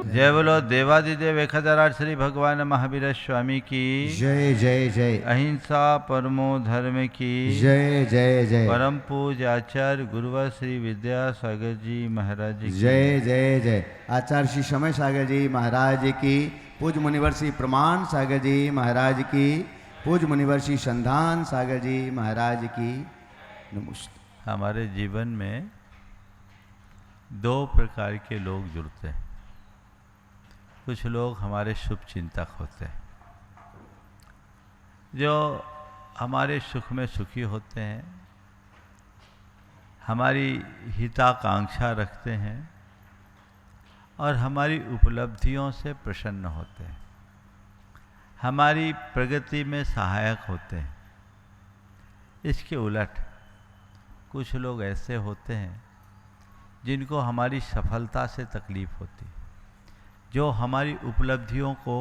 जय बोलो देवादिदेव 1008 श्री भगवान महावीर स्वामी की जय जय जय। अहिंसा परमो धर्म की जय जय जय। परम पूज्य आचार्य गुरुवर श्री विद्यासागर जी महाराज की जय जय जय। आचार्य श्री समय सागर जी महाराज की, पूज्य मुनिवर श्री प्रमाण सागर जी महाराज की, पूज्य मुनिवर श्री संधान सागर जी महाराज की नमस्ते। हमारे जीवन में दो प्रकार के लोग जुड़ते हैं। कुछ लोग हमारे शुभ चिंतक होते हैं, जो हमारे सुख में सुखी होते हैं, हमारी हिताकांक्षा रखते हैं और हमारी उपलब्धियों से प्रसन्न होते हैं, हमारी प्रगति में सहायक होते हैं। इसके उलट कुछ लोग ऐसे होते हैं जिनको हमारी सफलता से तकलीफ होती, जो हमारी उपलब्धियों को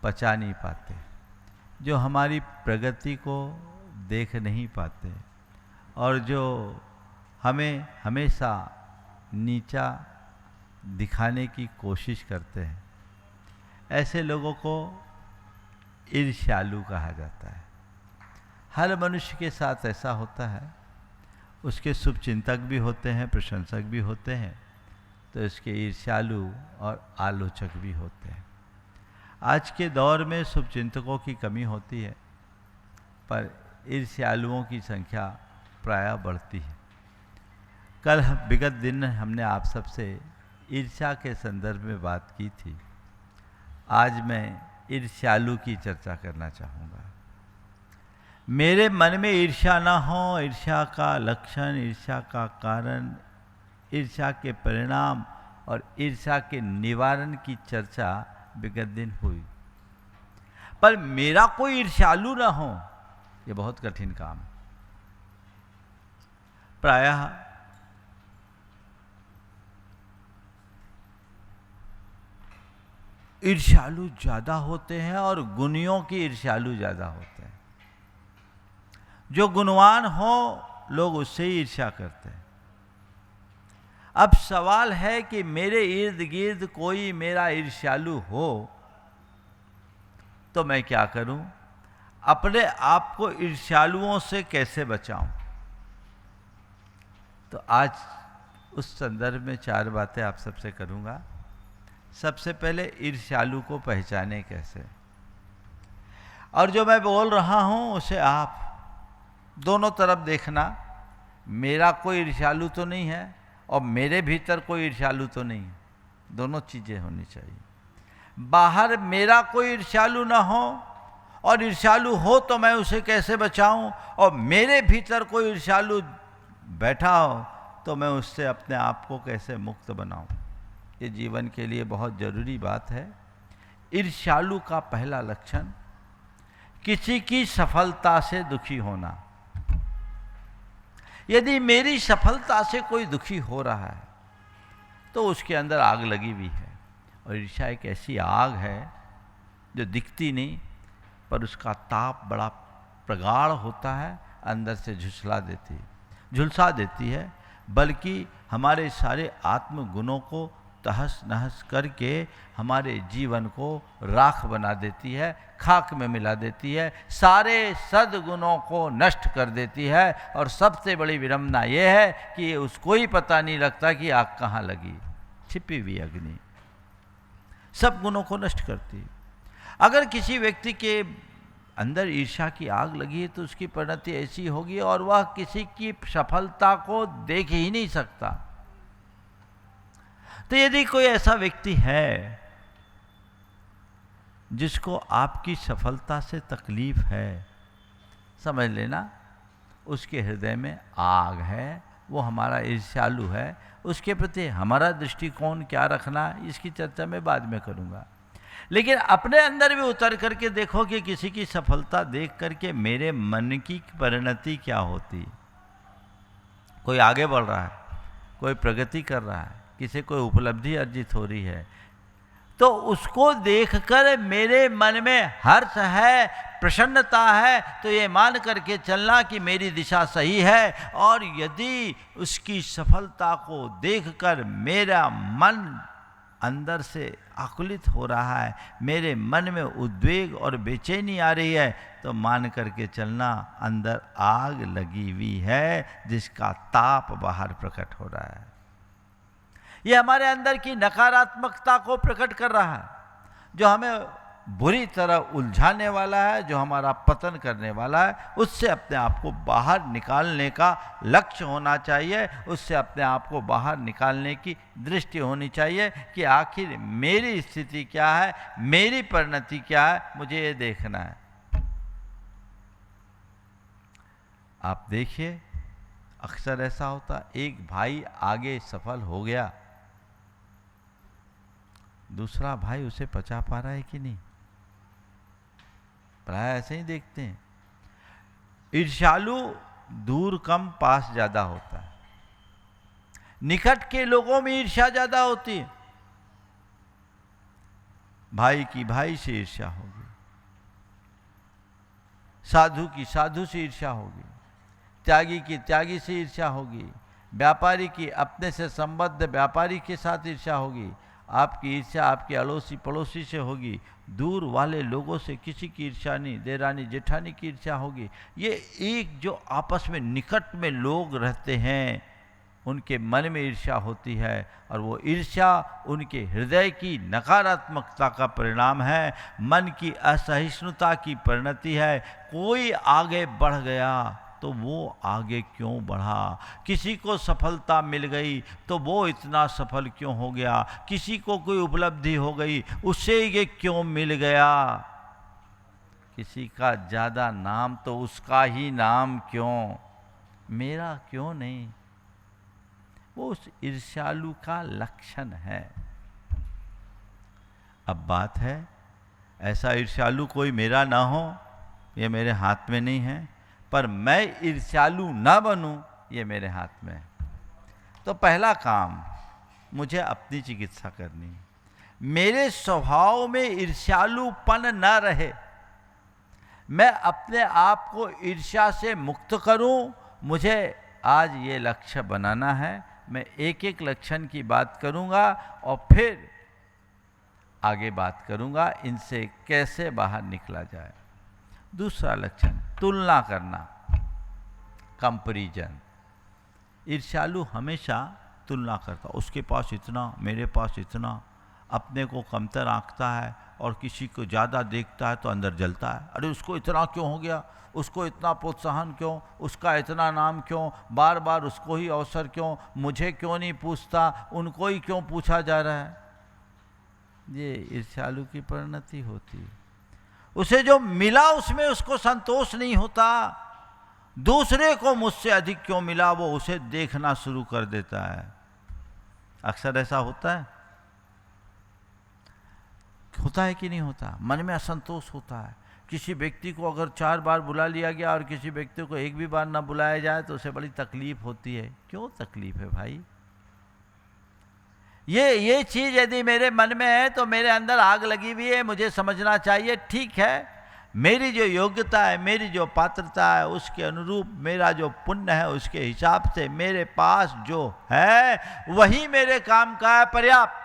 पचा नहीं पाते, जो हमारी प्रगति को देख नहीं पाते और जो हमें हमेशा नीचा दिखाने की कोशिश करते हैं। ऐसे लोगों को ईर्ष्यालु कहा जाता है। हर मनुष्य के साथ ऐसा होता है। उसके शुभ चिंतक भी होते हैं, प्रशंसक भी होते हैं, तो इसके ईर्ष्यालु और आलोचक भी होते हैं। आज के दौर में शुभचिंतकों की कमी होती है, पर ईर्ष्यालुओं की संख्या प्रायः बढ़ती है। कल विगत दिन हमने आप सबसे ईर्ष्या के संदर्भ में बात की थी। आज मैं ईर्ष्यालु की चर्चा करना चाहूँगा। मेरे मन में ईर्ष्या ना हो, ईर्ष्या का लक्षण, ईर्ष्या का कारण, ईर्ष्या के परिणाम और ईर्ष्या के निवारण की चर्चा विगत दिन हुई। पर मेरा कोई ईर्ष्यालु ना हो, यह बहुत कठिन काम है। प्रायः ईर्ष्यालु ज्यादा होते हैं और गुणियों की ईर्ष्यालु ज्यादा होते हैं। जो गुणवान हो लोग उससे ही ईर्ष्या करते हैं। अब सवाल है कि मेरे इर्द गिर्द कोई मेरा ईर्ष्यालु हो तो मैं क्या करूं? अपने आप को ईर्ष्यालुओं से कैसे बचाऊं? तो आज उस संदर्भ में 4 बातें आप सबसे करूंगा। सबसे पहले ईर्ष्यालु को पहचाने कैसे, और जो मैं बोल रहा हूं उसे आप दोनों तरफ देखना। मेरा कोई ईर्ष्यालु तो नहीं है और मेरे भीतर कोई ईर्ष्यालु तो नहीं है, दोनों चीज़ें होनी चाहिए। बाहर मेरा कोई ईर्ष्यालु ना हो और ईर्ष्यालु हो तो मैं उसे कैसे बचाऊं, और मेरे भीतर कोई ईर्ष्यालु बैठा हो तो मैं उससे अपने आप को कैसे मुक्त बनाऊं। ये जीवन के लिए बहुत ज़रूरी बात है। ईर्ष्यालु का पहला लक्षण किसी की सफलता से दुखी होना। यदि मेरी सफलता से कोई दुखी हो रहा है तो उसके अंदर आग लगी हुई है। और ईर्ष्या एक ऐसी आग है जो दिखती नहीं, पर उसका ताप बड़ा प्रगाढ़ होता है, अंदर से झुलसा देती है, बल्कि हमारे सारे आत्मगुणों को तहस नहस करके हमारे जीवन को राख बना देती है, खाक में मिला देती है, सारे सद्गुणों को नष्ट कर देती है। और सबसे बड़ी विडंबना यह है कि उसको ही पता नहीं लगता कि आग कहाँ लगी। छिपी हुई अग्नि सब गुणों को नष्ट करती है। अगर किसी व्यक्ति के अंदर ईर्ष्या की आग लगी है तो उसकी परिणति ऐसी होगी और वह किसी की सफलता को देख ही नहीं सकता। तो यदि कोई ऐसा व्यक्ति है जिसको आपकी सफलता से तकलीफ है, समझ लेना उसके हृदय में आग है, वो हमारा ईर्ष्यालु है। उसके प्रति हमारा दृष्टिकोण क्या रखना, इसकी चर्चा मैं बाद में करूँगा। लेकिन अपने अंदर भी उतर करके देखो कि किसी की सफलता देख करके मेरे मन की परिणति क्या होती। कोई आगे बढ़ रहा है, कोई प्रगति कर रहा है, किसी कोई उपलब्धि अर्जित हो रही है, तो उसको देखकर मेरे मन में हर्ष है, प्रसन्नता है, तो ये मान करके चलना कि मेरी दिशा सही है। और यदि उसकी सफलता को देखकर मेरा मन अंदर से आकुलित हो रहा है, मेरे मन में उद्वेग और बेचैनी आ रही है, तो मान करके चलना अंदर आग लगी हुई है जिसका ताप बाहर प्रकट हो रहा है। ये हमारे अंदर की नकारात्मकता को प्रकट कर रहा है, जो हमें बुरी तरह उलझाने वाला है, जो हमारा पतन करने वाला है। उससे अपने आप को बाहर निकालने का लक्ष्य होना चाहिए, उससे अपने आप को बाहर निकालने की दृष्टि होनी चाहिए कि आखिर मेरी स्थिति क्या है, मेरी परिणति क्या है, मुझे ये देखना है। आप देखिए, अक्सर ऐसा होता, एक भाई आगे सफल हो गया, दूसरा भाई उसे पचा पा रहा है कि नहीं, प्राय ऐसे ही देखते हैं। ईर्ष्यालु दूर कम, पास ज्यादा होता है। निकट के लोगों में ईर्ष्या ज्यादा होती है। भाई की भाई से ईर्ष्या होगी, साधु की साधु से ईर्ष्या होगी, त्यागी की त्यागी से ईर्ष्या होगी, व्यापारी की अपने से संबद्ध व्यापारी के साथ ईर्ष्या होगी। आपकी ईर्ष्या आपके अड़ोसी पड़ोसी से होगी, दूर वाले लोगों से किसी की ईर्ष्या नहीं, देरानी जेठानी की ईर्ष्या होगी। ये एक जो आपस में निकट में लोग रहते हैं, उनके मन में ईर्ष्या होती है, और वो ईर्ष्या उनके हृदय की नकारात्मकता का परिणाम है, मन की असहिष्णुता की परिणति है। कोई आगे बढ़ गया तो वो आगे क्यों बढ़ा, किसी को सफलता मिल गई तो वो इतना सफल क्यों हो गया, किसी को कोई उपलब्धि हो गई उसे ये क्यों मिल गया, किसी का ज़्यादा नाम तो उसका ही नाम क्यों, मेरा क्यों नहीं। वो उस ईर्ष्यालु का लक्षण है। अब बात है, ऐसा ईर्ष्यालु कोई मेरा ना हो, ये मेरे हाथ में नहीं है, पर मैं ईर्ष्यालु ना बनूं, ये मेरे हाथ में है। तो पहला काम, मुझे अपनी चिकित्सा करनी है। मेरे स्वभाव में ईर्ष्यालुपन न रहे, मैं अपने आप को ईर्ष्या से मुक्त करूं। मुझे आज ये लक्ष्य बनाना है। मैं एक एक लक्षण की बात करूंगा और फिर आगे बात करूंगा इनसे कैसे बाहर निकला जाए। दूसरा लक्षण, तुलना करना, कंपैरिजन। ईर्ष्यालु हमेशा तुलना करता, उसके पास इतना, मेरे पास इतना, अपने को कमतर आंकता है और किसी को ज़्यादा देखता है तो अंदर जलता है। अरे उसको इतना क्यों हो गया, उसको इतना प्रोत्साहन क्यों, उसका इतना नाम क्यों, बार बार उसको ही अवसर क्यों, मुझे क्यों नहीं पूछता, उनको ही क्यों पूछा जा रहा है। ये ईर्ष्यालु की परिणति होती है। उसे जो मिला उसमें उसको संतोष नहीं होता, दूसरे को मुझसे अधिक क्यों मिला वो उसे देखना शुरू कर देता है। अक्सर ऐसा होता है कि नहीं होता, मन में असंतोष होता है। किसी व्यक्ति को अगर 4 बार बुला लिया गया और किसी व्यक्ति को एक भी बार ना बुलाया जाए तो उसे बड़ी तकलीफ होती है। क्यों तकलीफ है भाई? ये चीज़ यदि मेरे मन में है तो मेरे अंदर आग लगी हुई है, मुझे समझना चाहिए ठीक है, मेरी जो योग्यता है, मेरी जो पात्रता है, उसके अनुरूप मेरा जो पुण्य है, उसके हिसाब से मेरे पास जो है वही मेरे काम का है, पर्याप्त।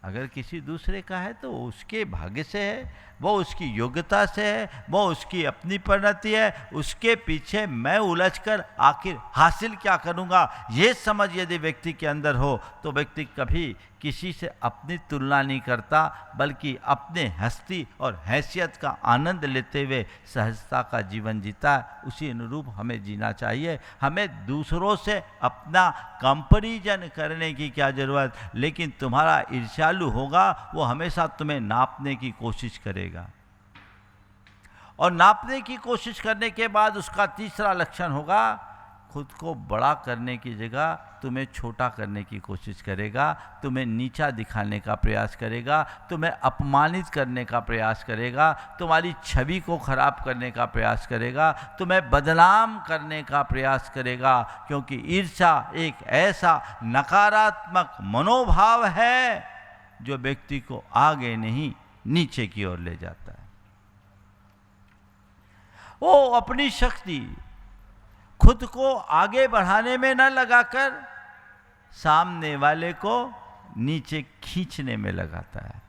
अगर किसी दूसरे का है तो उसके भाग्य से है, वो उसकी योग्यता से है, वो उसकी अपनी परिणति है। उसके पीछे मैं उलझकर आखिर हासिल क्या करूँगा, ये समझ यदि व्यक्ति के अंदर हो तो व्यक्ति कभी किसी से अपनी तुलना नहीं करता, बल्कि अपने हस्ती और हैसियत का आनंद लेते हुए सहजता का जीवन जीता है। उसी अनुरूप हमें जीना चाहिए। हमें दूसरों से अपना कंपैरिजन करने की क्या ज़रूरत, लेकिन तुम्हारा ईर्ष्यालु होगा वो हमेशा तुम्हें नापने की कोशिश करेगा, और नापने की कोशिश करने के बाद उसका तीसरा लक्षण होगा, खुद को बड़ा करने की जगह तुम्हें छोटा करने की कोशिश करेगा, तुम्हें नीचा दिखाने का प्रयास करेगा, तुम्हें अपमानित करने का प्रयास करेगा, तुम्हारी छवि को खराब करने का प्रयास करेगा, तुम्हें बदनाम करने का प्रयास करेगा। क्योंकि ईर्ष्या एक ऐसा नकारात्मक मनोभाव है जो व्यक्ति को आगे नहीं नीचे की ओर ले जाता है। वो अपनी शक्ति खुद को आगे बढ़ाने में न लगाकर सामने वाले को नीचे खींचने में लगाता है,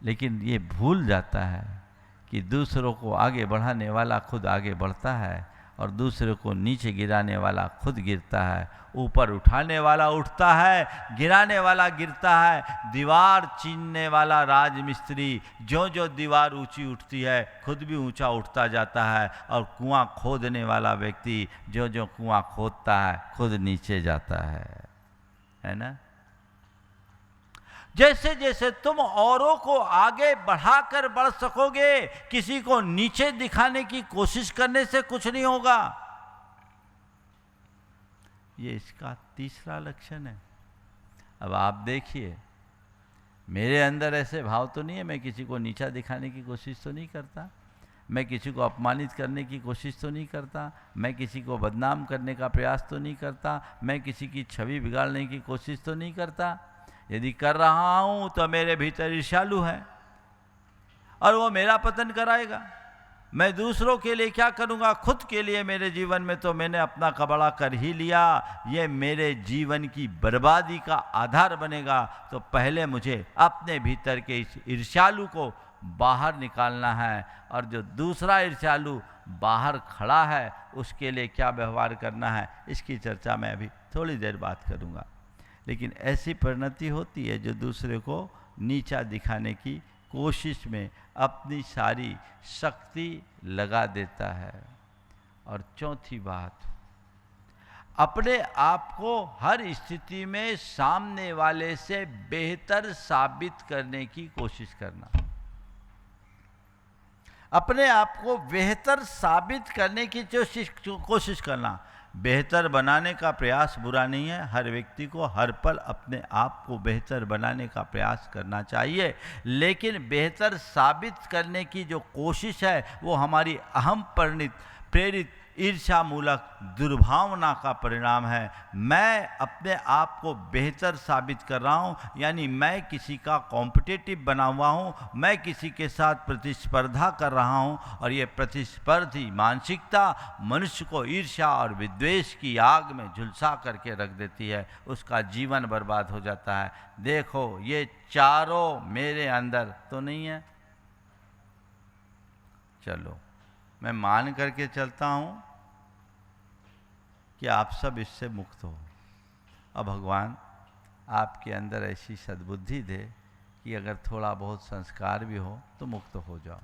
लेकिन ये भूल जाता है कि दूसरों को आगे बढ़ाने वाला खुद आगे बढ़ता है और दूसरे को नीचे गिराने वाला खुद गिरता है। ऊपर उठाने वाला उठता है, गिराने वाला गिरता है। दीवार चीनने वाला राजमिस्त्री जो जो दीवार ऊंची उठती है खुद भी ऊंचा उठता जाता है, और कुआं खोदने वाला व्यक्ति जो जो कुआं खोदता है खुद नीचे जाता है ना। जैसे जैसे तुम औरों को आगे बढ़ाकर बढ़ सकोगे, किसी को नीचे दिखाने की कोशिश करने से कुछ नहीं होगा। ये इसका तीसरा लक्षण है। अब आप देखिए, मेरे अंदर ऐसे भाव तो नहीं है, मैं किसी को नीचा दिखाने की कोशिश तो नहीं करता, मैं किसी को अपमानित करने की कोशिश तो नहीं करता, मैं किसी को बदनाम करने का प्रयास तो नहीं करता, मैं किसी की छवि बिगाड़ने की कोशिश तो नहीं करता। यदि कर रहा हूं तो मेरे भीतर ईर्ष्यालु है और वो मेरा पतन कराएगा। मैं दूसरों के लिए क्या करूंगा, खुद के लिए मेरे जीवन में तो मैंने अपना कबड़ा कर ही लिया, ये मेरे जीवन की बर्बादी का आधार बनेगा। तो पहले मुझे अपने भीतर के इस ईर्ष्यालु को बाहर निकालना है, और जो दूसरा ईर्ष्यालु बाहर खड़ा है उसके लिए क्या व्यवहार करना है, इसकी चर्चा मैं अभी थोड़ी देर बात करूंगा। लेकिन ऐसी परिणति होती है जो दूसरे को नीचा दिखाने की कोशिश में अपनी सारी शक्ति लगा देता है। और चौथी बात, अपने आप को हर स्थिति में सामने वाले से बेहतर साबित करने की कोशिश करना। अपने आप को बेहतर साबित करने की कोशिश करना। बेहतर बनाने का प्रयास बुरा नहीं है, हर व्यक्ति को हर पल अपने आप को बेहतर बनाने का प्रयास करना चाहिए, लेकिन बेहतर साबित करने की जो कोशिश है वो हमारी अहम प्रेरित ईर्ष्यामूलक दुर्भावना का परिणाम है। मैं अपने आप को बेहतर साबित कर रहा हूँ, यानी मैं किसी का कॉम्पिटिटिव बना हुआ हूँ, मैं किसी के साथ प्रतिस्पर्धा कर रहा हूँ, और ये प्रतिस्पर्धी मानसिकता मनुष्य को ईर्ष्या और विद्वेष की आग में झुलसा करके रख देती है, उसका जीवन बर्बाद हो जाता है। देखो, ये चारों मेरे अंदर तो नहीं है। चलो, मैं मान करके चलता हूँ कि आप सब इससे मुक्त हो। अब भगवान आपके अंदर ऐसी सद्बुद्धि दे कि अगर थोड़ा बहुत संस्कार भी हो तो मुक्त हो जाओ।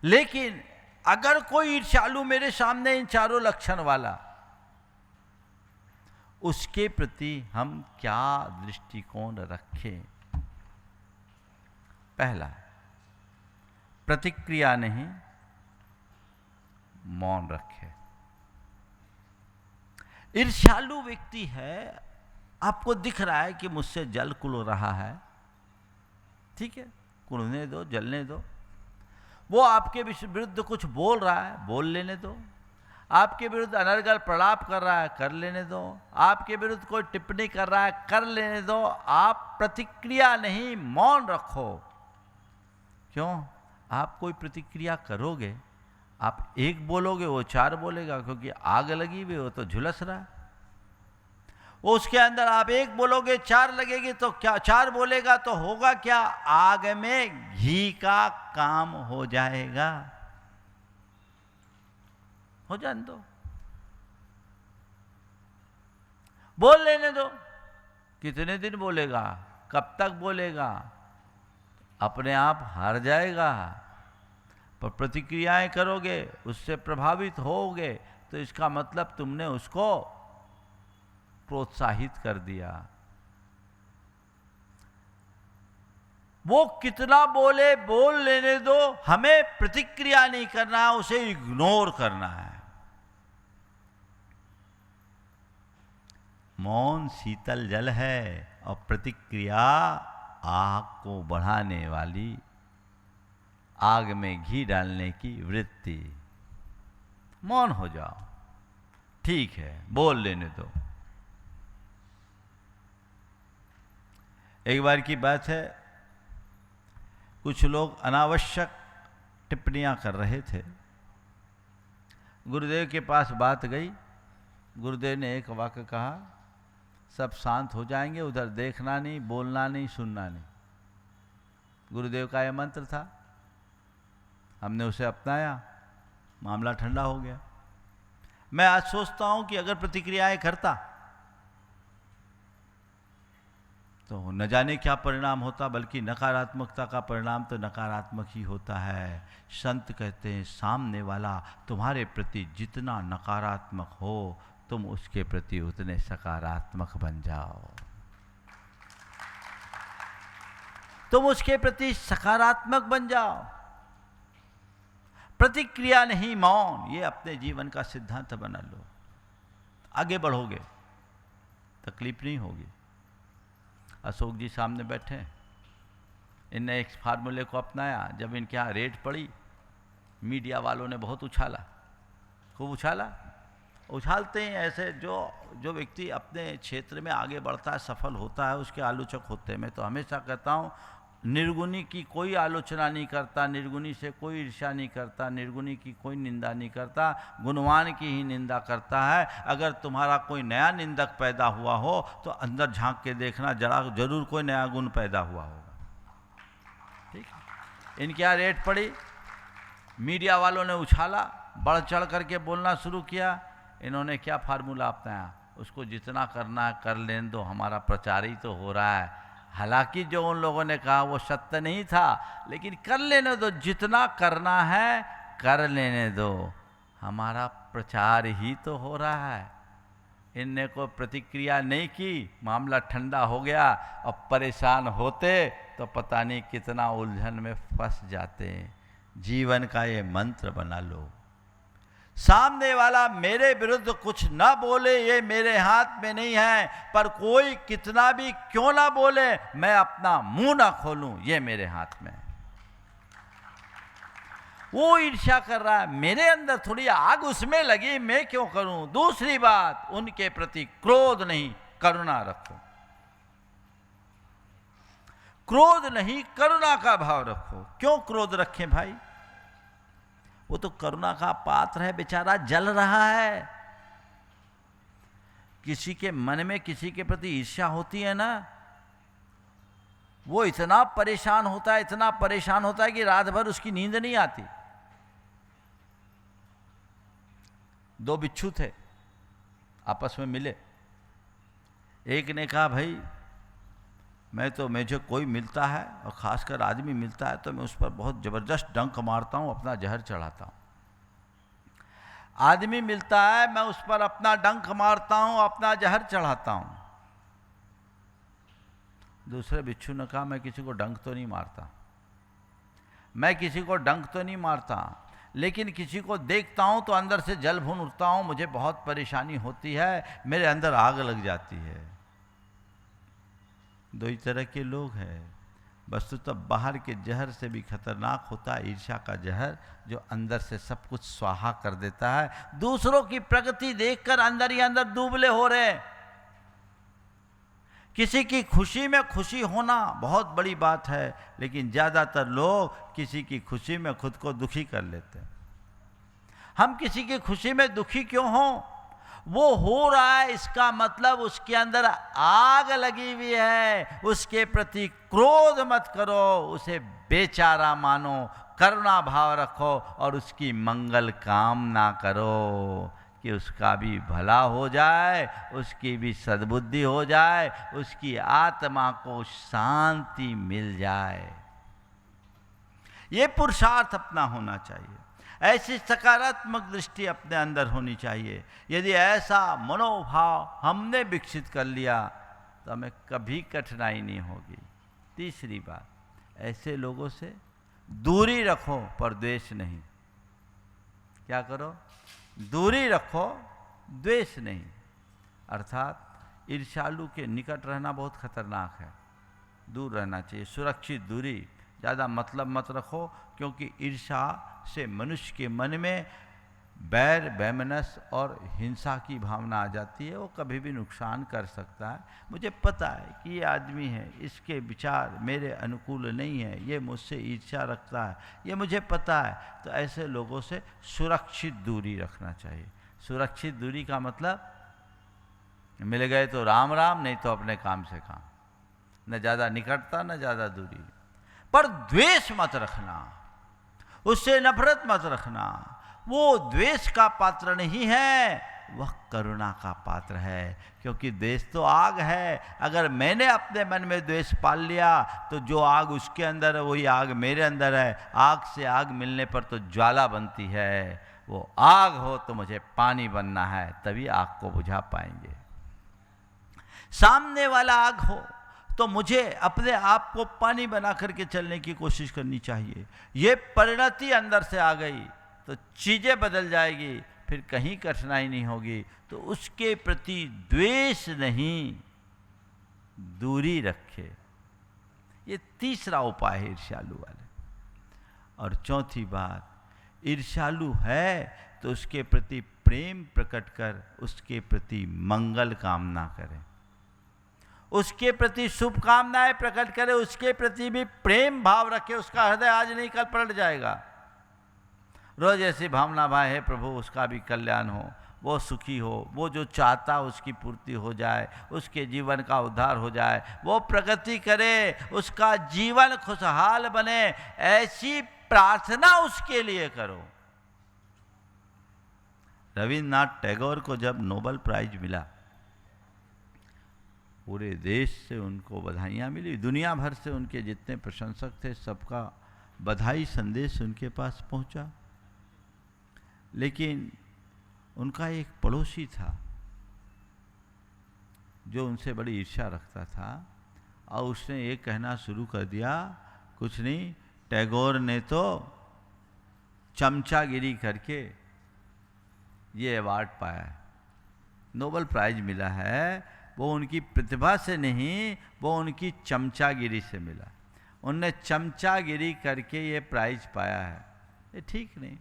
लेकिन अगर कोई ईर्ष्यालु मेरे सामने इन चारों लक्षण वाला, उसके प्रति हम क्या दृष्टिकोण रखें? पहला, प्रतिक्रिया नहीं, मौन रखे। ईर्ष्यालु व्यक्ति है, आपको दिख रहा है कि मुझसे जल कुल रहा है, ठीक है, कुलने दो, जलने दो। वो आपके विरुद्ध कुछ बोल रहा है, बोल लेने दो। आपके विरुद्ध अनर्गल प्रलाप कर रहा है, कर लेने दो। आपके विरुद्ध कोई टिप्पणी कर रहा है, कर लेने दो। आप प्रतिक्रिया नहीं, मौन रखो। क्यों? आप कोई प्रतिक्रिया करोगे, आप एक बोलोगे वो चार बोलेगा, क्योंकि आग लगी हुई, वो तो झुलस रहा है। वो उसके अंदर आप एक बोलोगे चार लगेगी, तो क्या चार बोलेगा तो होगा क्या? आग में घी का काम हो जाएगा। हो जाने दो, बोल लेने दो। कितने दिन बोलेगा, कब तक बोलेगा? अपने आप हार जाएगा। पर प्रतिक्रियाएं करोगे, उससे प्रभावित होगे, तो इसका मतलब तुमने उसको प्रोत्साहित कर दिया। वो कितना बोले बोल लेने दो, हमें प्रतिक्रिया नहीं करना है, उसे इग्नोर करना है। मौन शीतल जल है और प्रतिक्रिया आग को बढ़ाने वाली, आग में घी डालने की वृत्ति। मौन हो जाओ, ठीक है, बोल लेने दो। एक बार की बात है, कुछ लोग अनावश्यक टिप्पणियां कर रहे थे। गुरुदेव के पास बात गई। गुरुदेव ने एक वाक्य कहा, सब शांत हो जाएंगे, उधर देखना नहीं, बोलना नहीं, सुनना नहीं। गुरुदेव का यह मंत्र था, हमने उसे अपनाया, मामला ठंडा हो गया। मैं आज सोचता हूं कि अगर प्रतिक्रियाएं करता तो न जाने क्या परिणाम होता, बल्कि नकारात्मकता का परिणाम तो नकारात्मक ही होता है। संत कहते हैं सामने वाला तुम्हारे प्रति जितना नकारात्मक हो, तुम उसके प्रति उतने सकारात्मक बन जाओ। तुम उसके प्रति सकारात्मक बन जाओ। प्रतिक्रिया नहीं, मौन, ये अपने जीवन का सिद्धांत बना लो। आगे बढ़ोगे, तकलीफ नहीं होगी। अशोक जी सामने बैठे, इनने एक फार्मूले को अपनाया। जब इनके यहाँ रेड पड़ी, मीडिया वालों ने बहुत उछाला, खूब उछाला। उछालते हैं ऐसे, जो व्यक्ति अपने क्षेत्र में आगे बढ़ता है, सफल होता है, उसके आलोचक होते हैं। मैं तो हमेशा कहता हूँ, निर्गुणी की कोई आलोचना नहीं करता, निर्गुणी से कोई ईर्ष्या नहीं करता, निर्गुणी की कोई निंदा नहीं करता, गुणवान की ही निंदा करता है। अगर तुम्हारा कोई नया निंदक पैदा हुआ हो तो अंदर झांक के देखना, जरूर कोई नया गुण पैदा हुआ होगा। ठीक है, इनके यहाँ रेट पड़ी, मीडिया वालों ने उछाला, बढ़ चढ़ करके बोलना शुरू किया। इन्होंने क्या फार्मूला अपनाया, उसको जितना करना है कर लेने दो, हमारा प्रचार ही तो हो रहा है। हालांकि जो उन लोगों ने कहा वो सत्य नहीं था, लेकिन कर लेने दो, जितना करना है कर लेने दो, हमारा प्रचार ही तो हो रहा है। इनने कोई प्रतिक्रिया नहीं की, मामला ठंडा हो गया। अब परेशान होते तो पता नहीं कितना उलझन में फंस जाते। जीवन का ये मंत्र बना लो, सामने वाला मेरे विरुद्ध कुछ ना बोले ये मेरे हाथ में नहीं है, पर कोई कितना भी क्यों ना बोले, मैं अपना मुंह ना खोलूं ये मेरे हाथ में है। वो ईर्ष्या कर रहा है, मेरे अंदर थोड़ी आग उसमें लगी, मैं क्यों करूं। दूसरी बात, उनके प्रति क्रोध नहीं, करुणा रखो। क्रोध नहीं, करुणा का भाव रखो। क्यों क्रोध रखें भाई, वो तो करुणा का पात्र है, बेचारा जल रहा है। किसी के मन में किसी के प्रति ईर्ष्या होती है ना, वो इतना परेशान होता है, इतना परेशान होता है कि रात भर उसकी नींद नहीं आती। दो बिच्छू थे, आपस में मिले। एक ने कहा भाई मुझे कोई मिलता है और ख़ासकर आदमी मिलता है तो मैं उस पर बहुत ज़बरदस्त डंक मारता हूँ, अपना जहर चढ़ाता हूँ। आदमी मिलता है, मैं उस पर अपना डंक मारता हूँ, अपना जहर चढ़ाता हूँ। दूसरे बिच्छू ने कहा मैं किसी को डंक तो नहीं मारता, मैं किसी को डंक तो नहीं मारता, लेकिन किसी को देखता हूँ तो अंदर से जल भून उठता हूँ, मुझे बहुत परेशानी होती है, मेरे अंदर आग लग जाती है। दो ही तरह के लोग हैं। वस्तुतः बाहर के जहर से भी खतरनाक होता है ईर्ष्या का जहर, जो अंदर से सब कुछ स्वाहा कर देता है। दूसरों की प्रगति देखकर अंदर ही अंदर दुबले हो रहे। किसी की खुशी में खुशी होना बहुत बड़ी बात है, लेकिन ज़्यादातर लोग किसी की खुशी में खुद को दुखी कर लेते हैं। हम किसी की खुशी में दुखी क्यों हों? वो हो रहा है, इसका मतलब उसके अंदर आग लगी हुई है। उसके प्रति क्रोध मत करो, उसे बेचारा मानो, करुणा भाव रखो और उसकी मंगल कामना करो कि उसका भी भला हो जाए, उसकी भी सद्बुद्धि हो जाए, उसकी आत्मा को शांति मिल जाए। ये पुरुषार्थ अपना होना चाहिए, ऐसी सकारात्मक दृष्टि अपने अंदर होनी चाहिए। यदि ऐसा मनोभाव हमने विकसित कर लिया तो हमें कभी कठिनाई नहीं होगी। तीसरी बात, ऐसे लोगों से दूरी रखो पर द्वेष नहीं। क्या करो? दूरी रखो, द्वेष नहीं। अर्थात ईर्ष्यालु के निकट रहना बहुत खतरनाक है, दूर रहना चाहिए। सुरक्षित दूरी, ज़्यादा मतलब मत रखो, क्योंकि ईर्ष्या से मनुष्य के मन में बैर, वैमनस्य और हिंसा की भावना आ जाती है। वो कभी भी नुकसान कर सकता है। मुझे पता है कि ये आदमी है, इसके विचार मेरे अनुकूल नहीं है, ये मुझसे ईर्ष्या रखता है, ये मुझे पता है। तो ऐसे लोगों से सुरक्षित दूरी रखना चाहिए। सुरक्षित दूरी का मतलब मिल गए तो राम राम, नहीं तो अपने काम से काम, न ज़्यादा निकटता न ज़्यादा दूरी। पर द्वेष मत रखना, उससे नफरत मत रखना। वो द्वेष का पात्र नहीं है, वह करुणा का पात्र है, क्योंकि द्वेष तो आग है। अगर मैंने अपने मन में द्वेष पाल लिया तो जो आग उसके अंदर है वही आग मेरे अंदर है। आग से आग मिलने पर तो ज्वाला बनती है। वो आग हो तो मुझे पानी बनना है, तभी आग को बुझा पाएंगे। सामने वाला आग हो तो मुझे अपने आप को पानी बना करके चलने की कोशिश करनी चाहिए। ये परिणति अंदर से आ गई तो चीज़ें बदल जाएगी, फिर कहीं कठिनाई नहीं होगी। तो उसके प्रति द्वेष नहीं, दूरी रखे। ये तीसरा उपाय है ईर्ष्यालु वाले। और चौथी बात, ईर्ष्यालु है तो उसके प्रति प्रेम प्रकट कर उसके प्रति मंगल कामना करें, उसके प्रति शुभकामनाएं प्रकट करे, उसके प्रति भी प्रेम भाव रखे। उसका हृदय आज नहीं कल पलट जाएगा। रोज ऐसी भावना भाई है प्रभु उसका भी कल्याण हो, वो सुखी हो, वो जो चाहता उसकी पूर्ति हो जाए, उसके जीवन का उद्धार हो जाए, वो प्रगति करे, उसका जीवन खुशहाल बने, ऐसी प्रार्थना उसके लिए करो। रविन्द्रनाथ टैगोर को जब नोबेल प्राइज मिला, पूरे देश से उनको बधाइयाँ मिली, दुनिया भर से उनके जितने प्रशंसक थे सबका बधाई संदेश उनके पास पहुंचा। लेकिन उनका एक पड़ोसी था जो उनसे बड़ी ईर्ष्या रखता था, और उसने ये कहना शुरू कर दिया, कुछ नहीं, टैगोर ने तो चमचागिरी करके ये अवार्ड पाया है, नोबेल प्राइज मिला है, वो उनकी प्रतिभा से नहीं, वो उनकी चमचागिरी से मिला। उनने चमचागिरी करके ये प्राइज पाया है, ये ठीक नहीं।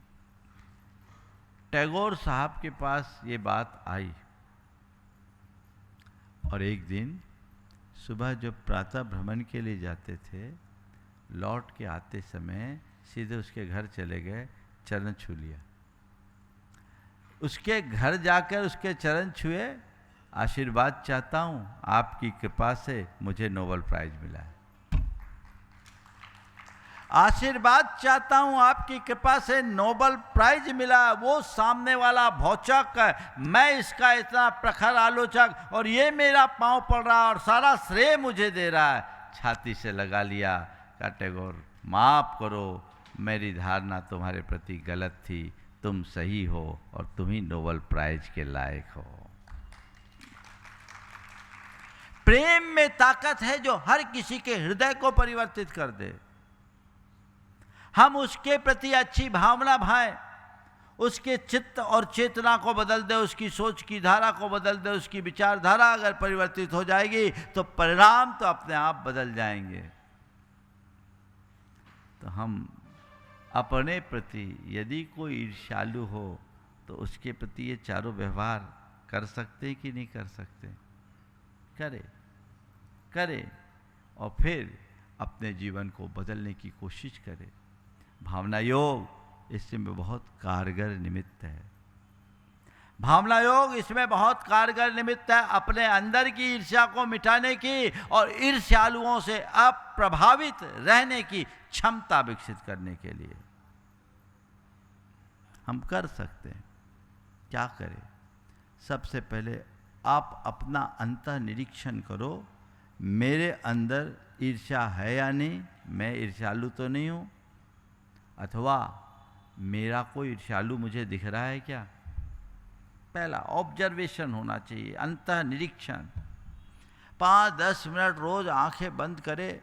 टैगोर साहब के पास ये बात आई, और एक दिन सुबह जब प्रातः भ्रमण के लिए जाते थे, लौट के आते समय सीधे उसके घर चले गए, चरण छू लिया। उसके घर जाकर उसके चरण छुए, आशीर्वाद चाहता हूँ, आपकी कृपा से मुझे नोबेल प्राइज मिला है। आशीर्वाद चाहता हूँ, आपकी कृपा से नोबेल प्राइज मिला। वो सामने वाला भौचक, मैं इसका इतना प्रखर आलोचक, और ये मेरा पांव पड़ रहा और सारा श्रेय मुझे दे रहा है। छाती से लगा लिया, कहा टैगोर माफ करो, मेरी धारणा तुम्हारे प्रति गलत थी, तुम सही हो और तुम ही नोबेल प्राइज के लायक हो। प्रेम में ताकत है जो हर किसी के हृदय को परिवर्तित कर दे। हम उसके प्रति अच्छी भावना भाएं, उसके चित्त और चेतना को बदल दे, उसकी सोच की धारा को बदल दे, उसकी विचारधारा अगर परिवर्तित हो जाएगी तो परिणाम तो अपने आप बदल जाएंगे। तो हम अपने प्रति यदि कोई ईर्ष्यालु हो तो उसके प्रति ये चारों व्यवहार कर सकते कि नहीं कर सकते? करे और फिर अपने जीवन को बदलने की कोशिश करे। भावना योग इसमें बहुत कारगर निमित्त है। भावना योग इसमें बहुत कारगर निमित्त है अपने अंदर की ईर्ष्या को मिटाने की और ईर्ष्यालुओं से अप्रभावित रहने की क्षमता विकसित करने के लिए। हम कर सकते हैं। क्या करें? सबसे पहले आप अपना अंतः निरीक्षण करो, मेरे अंदर ईर्ष्या है या नहीं, मैं ईर्ष्यालु तो नहीं हूँ, अथवा मेरा कोई ईर्ष्यालु मुझे दिख रहा है क्या? पहला ऑब्जर्वेशन होना चाहिए, अंतः निरीक्षण। 5-10 मिनट रोज आंखें बंद करें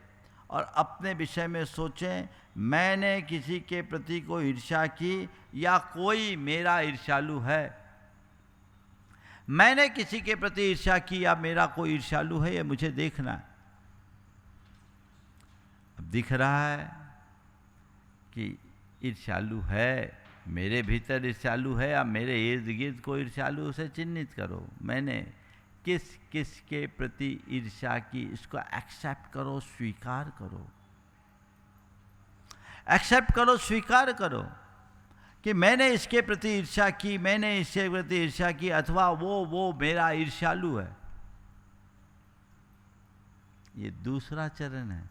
और अपने विषय में सोचें, मैंने किसी के प्रति कोई ईर्ष्या की या कोई मेरा ईर्ष्यालु है? मैंने किसी के प्रति ईर्ष्या की या मेरा कोई ईर्ष्यालु है, ये मुझे देखना है। अब दिख रहा है कि ईर्ष्यालु है, मेरे भीतर ईर्ष्यालु है या मेरे इर्द गिर्द कोई ईर्ष्यालु, उसे चिन्हित करो। मैंने किस किस के प्रति ईर्ष्या की, इसको एक्सेप्ट करो, स्वीकार करो। एक्सेप्ट करो, स्वीकार करो कि मैंने इसके प्रति ईर्ष्या की, मैंने इसके प्रति ईर्ष्या की, अथवा वो मेरा ईर्ष्यालु है। ये दूसरा चरण है।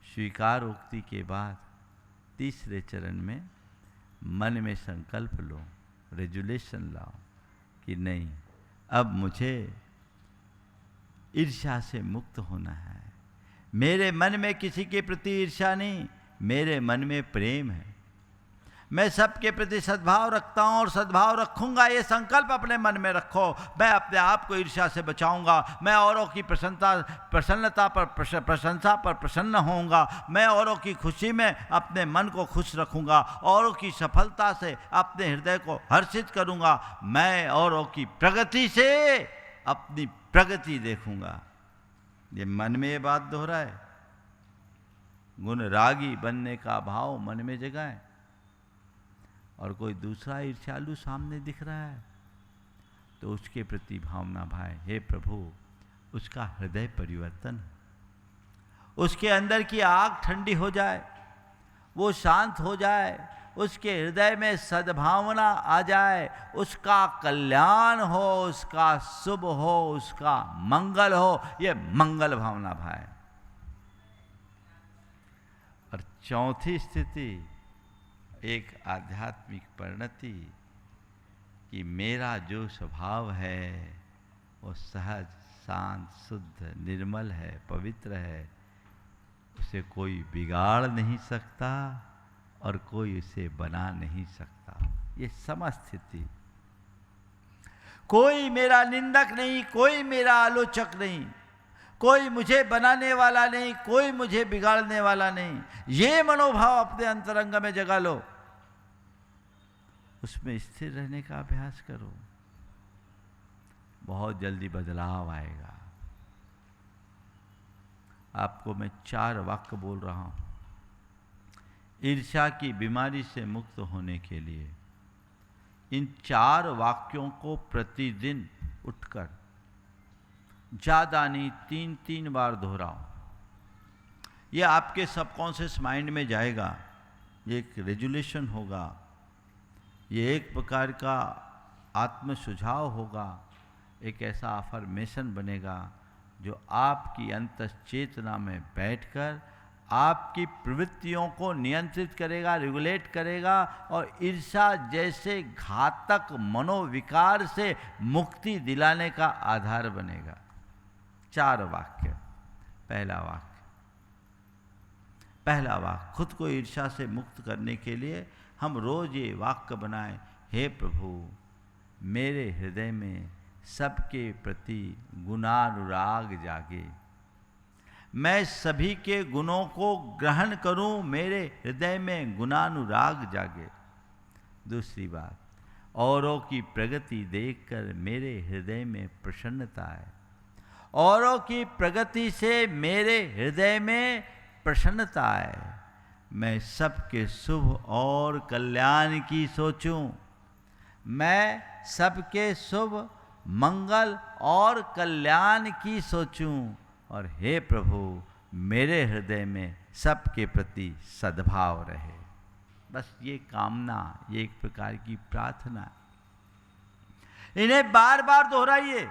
स्वीकार उक्ति के बाद तीसरे चरण में मन में संकल्प लो, रेजुलेशन लाओ कि नहीं, अब मुझे ईर्ष्या से मुक्त होना है। मेरे मन में किसी के प्रति ईर्ष्या नहीं, मेरे मन में प्रेम है। मैं सबके प्रति सद्भाव रखता हूँ और सद्भाव रखूंगा, ये संकल्प अपने मन में रखो। मैं अपने आप को ईर्ष्या से बचाऊंगा, मैं औरों की प्रसन्नता पर प्रशंसा पर प्रसन्न होऊंगा, मैं औरों की खुशी में अपने मन को खुश रखूंगा, औरों की सफलता से अपने हृदय को हर्षित करूंगा, मैं औरों की प्रगति से अपनी प्रगति देखूंगा। ये मन में ये बात दोहराए, गुण रागी बनने का भाव मन में जगाए। और कोई दूसरा ईर्ष्यालु सामने दिख रहा है तो उसके प्रति भावना भाई, हे प्रभु उसका हृदय परिवर्तन, उसके अंदर की आग ठंडी हो जाए, वो शांत हो जाए, उसके हृदय में सद्भावना आ जाए, उसका कल्याण हो, उसका शुभ हो, उसका मंगल हो, ये मंगल भावना भाई। और चौथी स्थिति एक आध्यात्मिक परिणति कि मेरा जो स्वभाव है वो सहज, शांत, शुद्ध, निर्मल है, पवित्र है, उसे कोई बिगाड़ नहीं सकता और कोई उसे बना नहीं सकता। ये समस्थिति, कोई मेरा निंदक नहीं, कोई मेरा आलोचक नहीं, कोई मुझे बनाने वाला नहीं, कोई मुझे बिगाड़ने वाला नहीं। ये मनोभाव अपने अंतरंग में जगा लो, उसमें स्थिर रहने का अभ्यास करो, बहुत जल्दी बदलाव आएगा। आपको मैं 4 वाक्य बोल रहा हूं ईर्ष्या की बीमारी से मुक्त होने के लिए। इन 4 वाक्यों को प्रतिदिन उठकर, ज़्यादा नहीं 3-3 बार दोहराओ। ये आपके सबकॉन्शियस माइंड में जाएगा, ये एक रेजुलेशन होगा, ये एक प्रकार का आत्म सुझाव होगा, एक ऐसा अफर्मेशन बनेगा जो आपकी अंतश्चेतना में बैठकर आपकी प्रवृत्तियों को नियंत्रित करेगा, रेगुलेट करेगा और ईर्ष्या जैसे घातक मनोविकार से मुक्ति दिलाने का आधार बनेगा। 4 वाक्य। पहला वाक्य, खुद को ईर्ष्या से मुक्त करने के लिए हम रोज ये वाक्य बनाएं, हे प्रभु मेरे हृदय में सबके प्रति गुणानुराग जागे, मैं सभी के गुणों को ग्रहण करूं, मेरे हृदय में गुणानुराग जागे। दूसरी बात, औरों की प्रगति देखकर मेरे हृदय में प्रसन्नता आए, औरों की प्रगति से मेरे हृदय में प्रसन्नता आए, मैं सबके शुभ और कल्याण की सोचूं, मैं सबके शुभ, मंगल और कल्याण की सोचूं, और हे प्रभु मेरे हृदय में सबके प्रति सद्भाव रहे। बस ये कामना, ये एक प्रकार की प्रार्थना, इन्हें बार बार दोहराइए।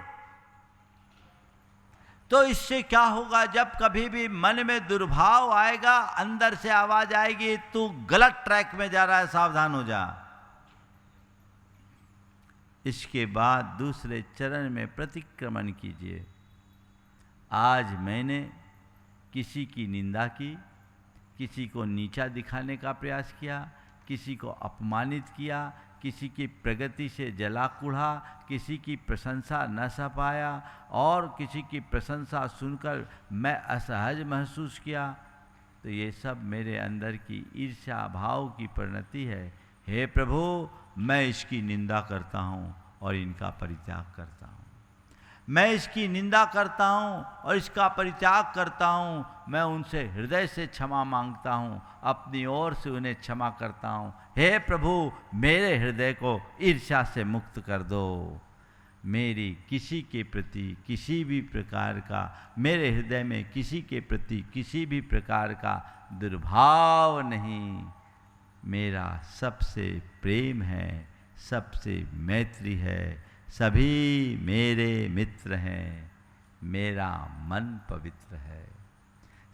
तो इससे क्या होगा, जब कभी भी मन में दुर्भाव आएगा, अंदर से आवाज आएगी तू गलत ट्रैक में जा रहा है, सावधान हो जा। इसके बाद दूसरे चरण में प्रतिक्रमण कीजिए। आज मैंने किसी की निंदा की, किसी को नीचा दिखाने का प्रयास किया, किसी को अपमानित किया, किसी की प्रगति से जला कुढ़ा, किसी की प्रशंसा न सह पाया और किसी की प्रशंसा सुनकर मैं असहज महसूस किया, तो ये सब मेरे अंदर की ईर्ष्या भाव की परिणति है। हे प्रभु मैं इसकी निंदा करता हूँ और इनका परित्याग करता हूँ, मैं इसकी निंदा करता हूँ और इसका परित्याग करता हूँ, मैं उनसे हृदय से क्षमा मांगता हूँ, अपनी ओर से उन्हें क्षमा करता हूँ। हे प्रभु मेरे हृदय को ईर्ष्या से मुक्त कर दो, मेरी किसी के प्रति किसी भी प्रकार का, मेरे हृदय में किसी के प्रति किसी भी प्रकार का दुर्भाव नहीं, मेरा सबसे प्रेम है, सबसे मैत्री है, सभी मेरे मित्र हैं, मेरा मन पवित्र है।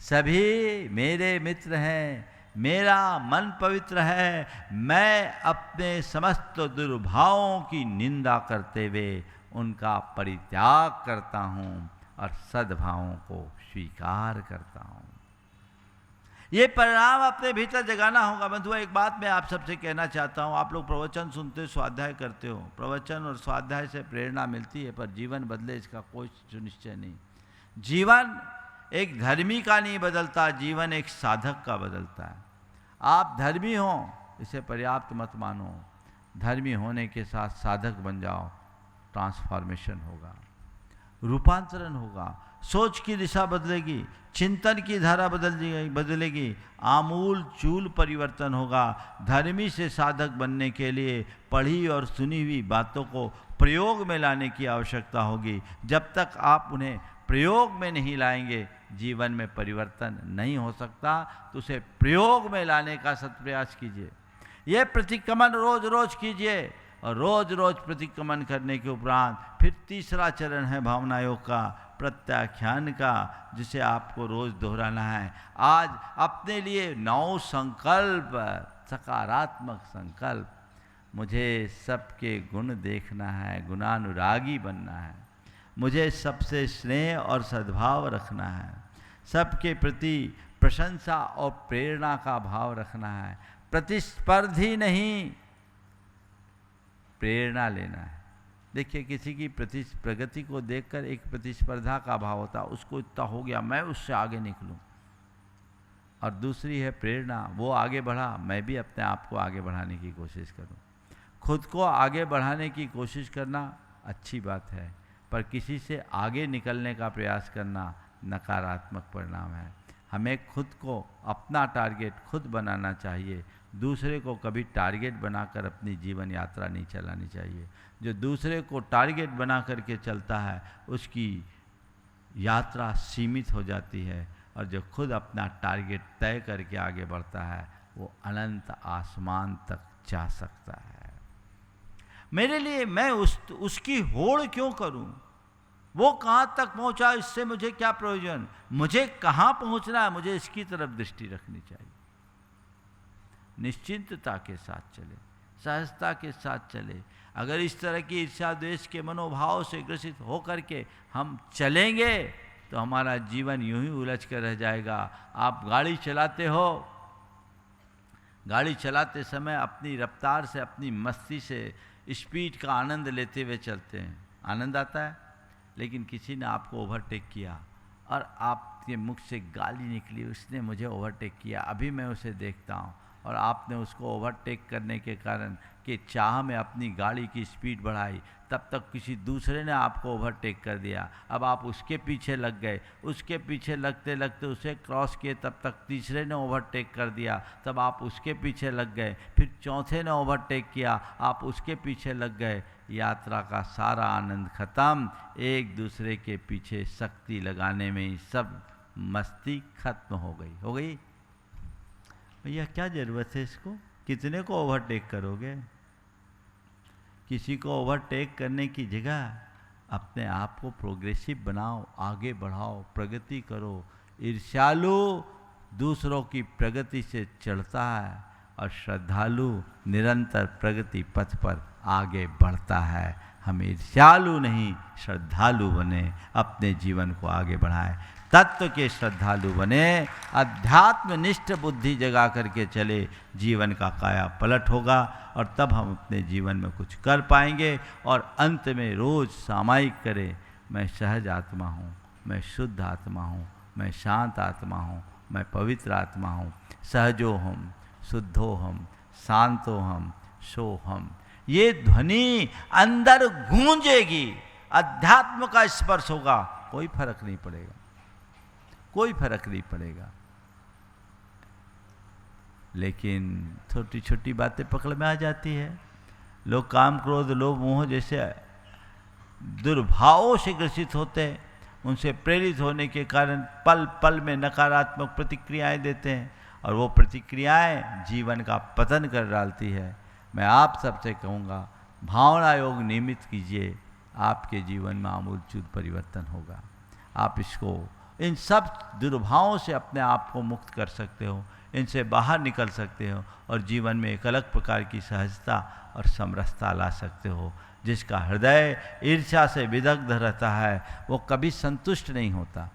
सभी मेरे मित्र हैं, मेरा मन पवित्र है। मैं अपने समस्त दुर्भावों की निंदा करते हुए उनका परित्याग करता हूँ और सद्भावों को स्वीकार करता हूँ। ये परिणाम अपने भीतर जगाना होगा। बंधुओं, एक बात मैं आप सबसे कहना चाहता हूँ। आप लोग प्रवचन सुनते हो, स्वाध्याय करते हो। प्रवचन और स्वाध्याय से प्रेरणा मिलती है, पर जीवन बदले इसका कोई सुनिश्चय नहीं। जीवन एक धर्मी का नहीं बदलता, जीवन एक साधक का बदलता है। आप धर्मी हो इसे पर्याप्त मत मानो। धर्मी होने के साथ साधक बन जाओ, ट्रांसफॉर्मेशन होगा, रूपांतरण होगा, सोच की दिशा बदलेगी, चिंतन की धारा बदलेगी, आमूल चूल परिवर्तन होगा। धर्मी से साधक बनने के लिए पढ़ी और सुनी हुई बातों को प्रयोग में लाने की आवश्यकता होगी। जब तक आप उन्हें प्रयोग में नहीं लाएंगे, जीवन में परिवर्तन नहीं हो सकता। तो उसे प्रयोग में लाने का सत्प्रयास कीजिए। ये प्रतिक्रमण रोज रोज कीजिए, और रोज रोज प्रतिक्रमण करने के उपरांत फिर तीसरा चरण है भावना योग का, प्रत्याख्यान का, जिसे आपको रोज दोहराना है। आज अपने लिए 9 संकल्प, सकारात्मक संकल्प। मुझे सबके गुण देखना है, गुणानुरागी बनना है। मुझे सबसे स्नेह और सद्भाव रखना है। सबके प्रति प्रशंसा और प्रेरणा का भाव रखना है। प्रतिस्पर्धी नहीं, प्रेरणा लेना है। देखिए, किसी की प्रगति को देखकर एक प्रतिस्पर्धा का भाव होता है, उसको इतना हो गया मैं उससे आगे निकलूं। और दूसरी है प्रेरणा, वो आगे बढ़ा, मैं भी अपने आप को आगे बढ़ाने की कोशिश करूं। खुद को आगे बढ़ाने की कोशिश करना अच्छी बात है, पर किसी से आगे निकलने का प्रयास करना नकारात्मक परिणाम है। हमें खुद को अपना टारगेट खुद बनाना चाहिए। दूसरे को कभी टारगेट बनाकर अपनी जीवन यात्रा नहीं चलानी चाहिए। जो दूसरे को टारगेट बना करके चलता है, उसकी यात्रा सीमित हो जाती है, और जो खुद अपना टारगेट तय करके आगे बढ़ता है, वो अनंत आसमान तक जा सकता है। मेरे लिए मैं उसकी होड़ क्यों करूं? वो कहाँ तक पहुंचा, इससे मुझे क्या प्रयोजन? मुझे कहाँ पहुंचना है, मुझे इसकी तरफ दृष्टि रखनी चाहिए। निश्चिंतता के साथ चले, सहजता के साथ चले। अगर इस तरह की ईर्ष्या द्वेष के मनोभाव से ग्रसित होकर के हम चलेंगे, तो हमारा जीवन यूं ही उलझ कर रह जाएगा। आप गाड़ी चलाते हो, गाड़ी चलाते समय अपनी रफ्तार से, अपनी मस्ती से, स्पीड का आनंद लेते हुए चलते हैं। आनंद आता है, लेकिन किसी ने आपको ओवरटेक किया और आपके मुख से गाली निकली, उसने मुझे ओवरटेक किया, अभी मैं उसे देखता हूँ, और आपने उसको ओवरटेक करने के कारण कि चाह में अपनी गाड़ी की स्पीड बढ़ाई, तब तक किसी दूसरे ने आपको ओवरटेक कर दिया। अब आप उसके पीछे लग गए, उसके पीछे लगते लगते उसे क्रॉस किए, तब तक तीसरे ने ओवरटेक कर दिया, तब आप उसके पीछे लग गए, फिर चौथे ने ओवरटेक किया, आप उसके पीछे लग गए। यात्रा का सारा आनंद खत्म, एक दूसरे के पीछे शक्ति लगाने में ही सब मस्ती खत्म हो गई। भैया क्या ज़रूरत है इसको? कितने को ओवरटेक करोगे? किसी को ओवरटेक करने की जगह अपने आप को प्रोग्रेसिव बनाओ, आगे बढ़ाओ, प्रगति करो। ईर्ष्यालु दूसरों की प्रगति से चढ़ता है, और श्रद्धालु निरंतर प्रगति पथ पर आगे बढ़ता है। हम ईर्ष्यालु नहीं, श्रद्धालु बने, अपने जीवन को आगे बढ़ाएं, तत्व के श्रद्धालु बने, अध्यात्मनिष्ठ बुद्धि जगा करके चले। जीवन का काया पलट होगा, और तब हम अपने जीवन में कुछ कर पाएंगे। और अंत में रोज सामायिक करें, मैं सहज आत्मा हूँ, मैं शुद्ध आत्मा हूँ, मैं शांत आत्मा हूँ, मैं पवित्र आत्मा हूँ, सहजो हम, शुद्धो हम, शांतो हम, सो हम। ये ध्वनि अंदर गूंजेगी, अध्यात्म का स्पर्श होगा, कोई फर्क नहीं पड़ेगा, कोई फर्क नहीं पड़ेगा। लेकिन छोटी छोटी बातें पकड़ में आ जाती है। लोग काम, क्रोध, लोभ, मोह जैसे दुर्भावों से ग्रसित होते हैं। उनसे प्रेरित होने के कारण पल पल में नकारात्मक प्रतिक्रियाएं देते हैं, और वो प्रतिक्रियाएं जीवन का पतन कर डालती है। मैं आप सबसे कहूँगा, भावना योग नियमित कीजिए, आपके जीवन में आमूलचूल परिवर्तन होगा। आप इसको, इन सब दुर्भावों से अपने आप को मुक्त कर सकते हो, इनसे बाहर निकल सकते हो और जीवन में एक अलग प्रकार की सहजता और समरसता ला सकते हो। जिसका हृदय ईर्ष्या से विदग्ध रहता है वो कभी संतुष्ट नहीं होता,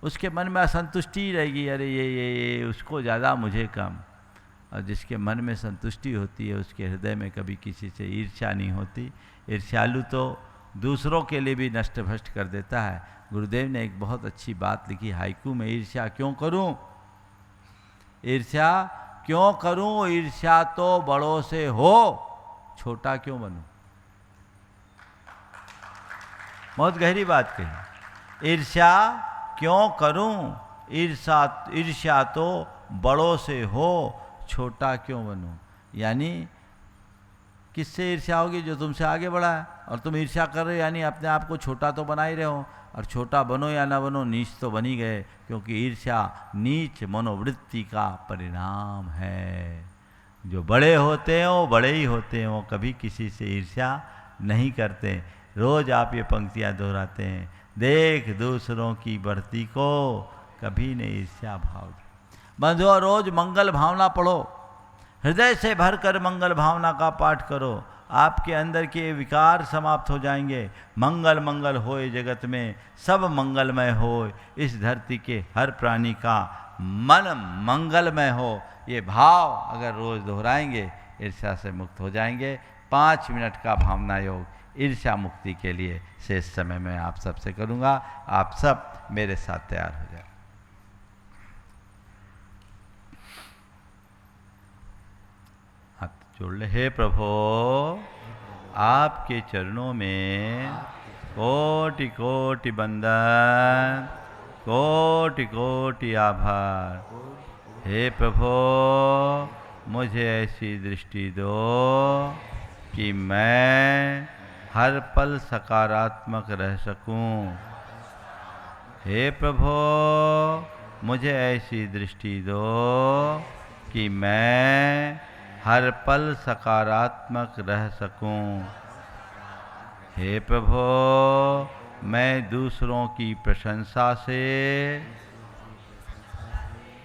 उसके मन में असंतुष्टि ही रहेगी, अरे ये उसको ज़्यादा मुझे कम। और जिसके मन में संतुष्टि होती है उसके हृदय में कभी किसी से ईर्ष्या नहीं होती। ईर्ष्यालु तो दूसरों के लिए भी नष्ट भ्रष्ट कर देता है। गुरुदेव ने एक बहुत अच्छी बात लिखी हाइकू में, ईर्ष्या क्यों करूं, ईर्ष्या क्यों करूं, ईर्ष्या तो बड़ों से हो, छोटा क्यों बनूं। बहुत गहरी बात कही, ईर्ष्या क्यों करूं, ईर्ष्या तो बड़ों से हो, छोटा क्यों बनूं। यानी किससे ईर्ष्या होगी, जो तुमसे आगे बढ़ा है, और तुम ईर्ष्या कर रहे हो यानी अपने आप को छोटा तो बना ही रहे हो। और छोटा बनो या ना बनो, नीच तो बन ही गए, क्योंकि ईर्ष्या नीच मनोवृत्ति का परिणाम है। जो बड़े होते हैं वो बड़े ही होते हैं, वो कभी किसी से ईर्ष्या नहीं करते। रोज आप ये पंक्तियाँ दोहराते हैं, देख दूसरों की बढ़ती को कभी नहीं ईर्ष्या भाव। बंधुओं, रोज मंगल भावना पढ़ो, हृदय से भरकर मंगल भावना का पाठ करो, आपके अंदर के विकार समाप्त हो जाएंगे। मंगल मंगल होए जगत में, सब मंगलमय होए, इस धरती के हर प्राणी का मन मंगलमय हो। ये भाव अगर रोज दोहराएंगे ईर्ष्या से मुक्त हो जाएंगे। 5 मिनट का भावना योग ईर्ष्या मुक्ति के लिए शेष समय में आप सबसे करूँगा। आप सब मेरे साथ तैयार हो जाए। हाथ जोड़ ले। हे प्रभु, आपके चरणों में कोटि कोटि बंदन, कोटि कोटि आभार। हे प्रभु, मुझे ऐसी दृष्टि दो कि मैं हर पल सकारात्मक रह सकूं। हे प्रभु, मुझे ऐसी दृष्टि दो कि मैं हर पल सकारात्मक रह सकूं। हे प्रभु, मैं दूसरों की प्रशंसा से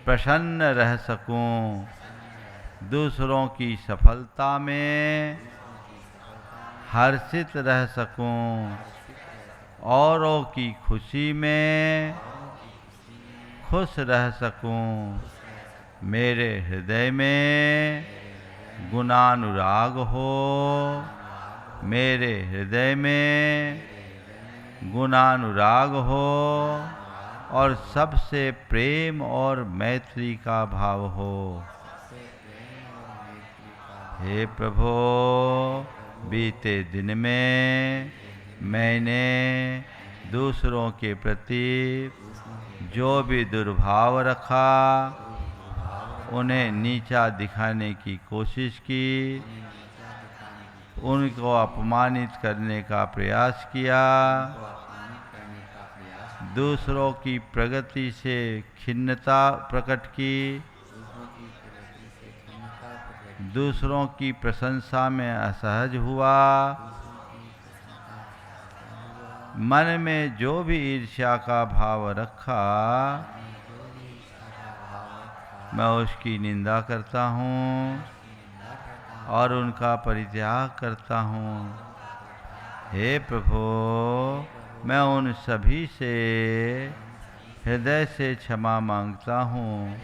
प्रसन्न रह सकूं, दूसरों की सफलता में हर्षित रह सकूं, औरों की खुशी में खुश रह सकूं। मेरे हृदय में गुणानुराग हो, मेरे हृदय में गुणानुराग हो और सबसे प्रेम और मैत्री का भाव हो। हे प्रभु, बीते दिन में मैंने दूसरों के प्रति जो भी दुर्भाव रखा, उन्हें नीचा दिखाने की कोशिश की, उनको अपमानित करने का प्रयास किया, दूसरों की प्रगति से खिन्नता प्रकट की, दूसरों की प्रशंसा में असहज हुआ, मन में जो भी ईर्ष्या का भाव रखा, मैं उसकी निंदा करता हूँ और उनका परित्याग करता हूँ। हे प्रभु, मैं उन सभी से हृदय से क्षमा मांगता हूँ,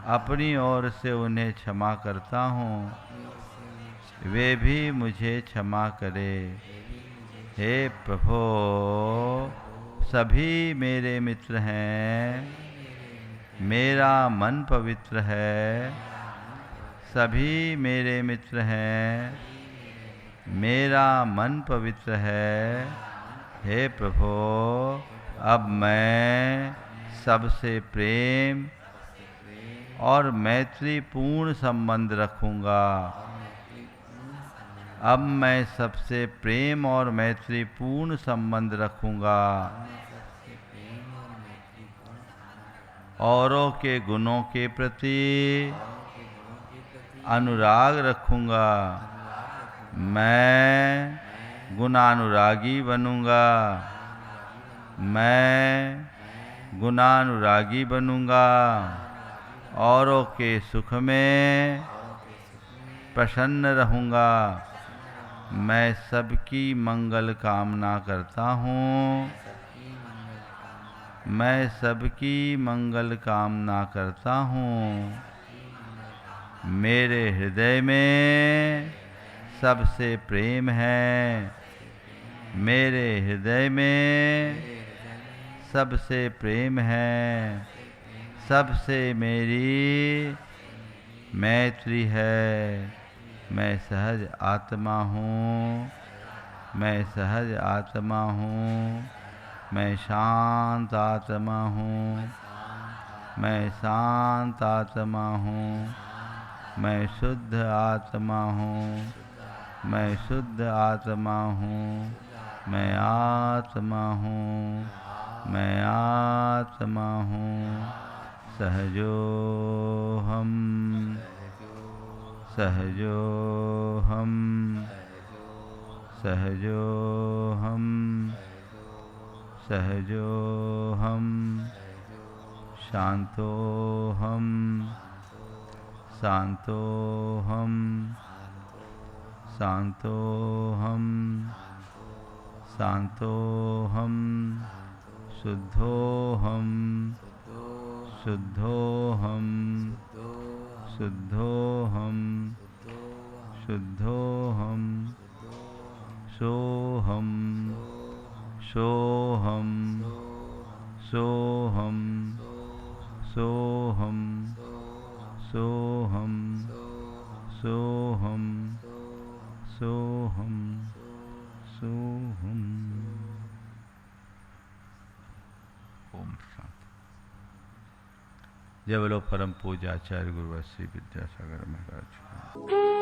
अपनी ओर से उन्हें क्षमा करता हूँ, वे भी मुझे क्षमा करें। हे प्रभु, सभी मेरे मित्र हैं, मेरा मन पवित्र है, सभी मेरे मित्र हैं, मेरा मन पवित्र है। हे प्रभु, अब मैं सबसे प्रेम और मैत्रीपूर्ण संबंध रखूँगा। अब मैं सबसे प्रेम और मैत्रीपूर्ण संबंध रखूँगा, औरों के गुणों के प्रति अनुराग रखूँगा, मैं गुणानुरागी बनूँगा, मैं गुणानुरागी बनूंगा, औरों के सुख में प्रसन्न रहूंगा। मैं सबकी मंगल कामना करता हूँ, मैं सबकी मंगल कामना करता हूँ। मेरे हृदय में सबसे प्रेम है, मेरे हृदय में सबसे प्रेम है, सबसे मेरी मैत्री है। मैं सहज आत्मा हूँ, मैं सहज आत्मा हूँ, मैं शांत आत्मा हूँ, मैं शांत आत्मा हूँ, मैं शुद्ध आत्मा हूँ, मैं शुद्ध आत्मा हूँ, मैं आत्मा हूँ, मैं आत्मा हूँ। सहजो हम, सहजो हम, सहजो हम, सहजो हम, शांतो हम, शांतो हम, शांतो हम, शांतो हम, शुद्धो हम, शुद्धो हम, शुद्धो हम, शुद्धो हम, सोहम, सोहम, सोहम, सोहम, सोहम, सोहम, सोहम, सोहम। ओम शांति। जय बोलो परम पूज्य आचार्य गुरु श्री विद्यासागर महाराज।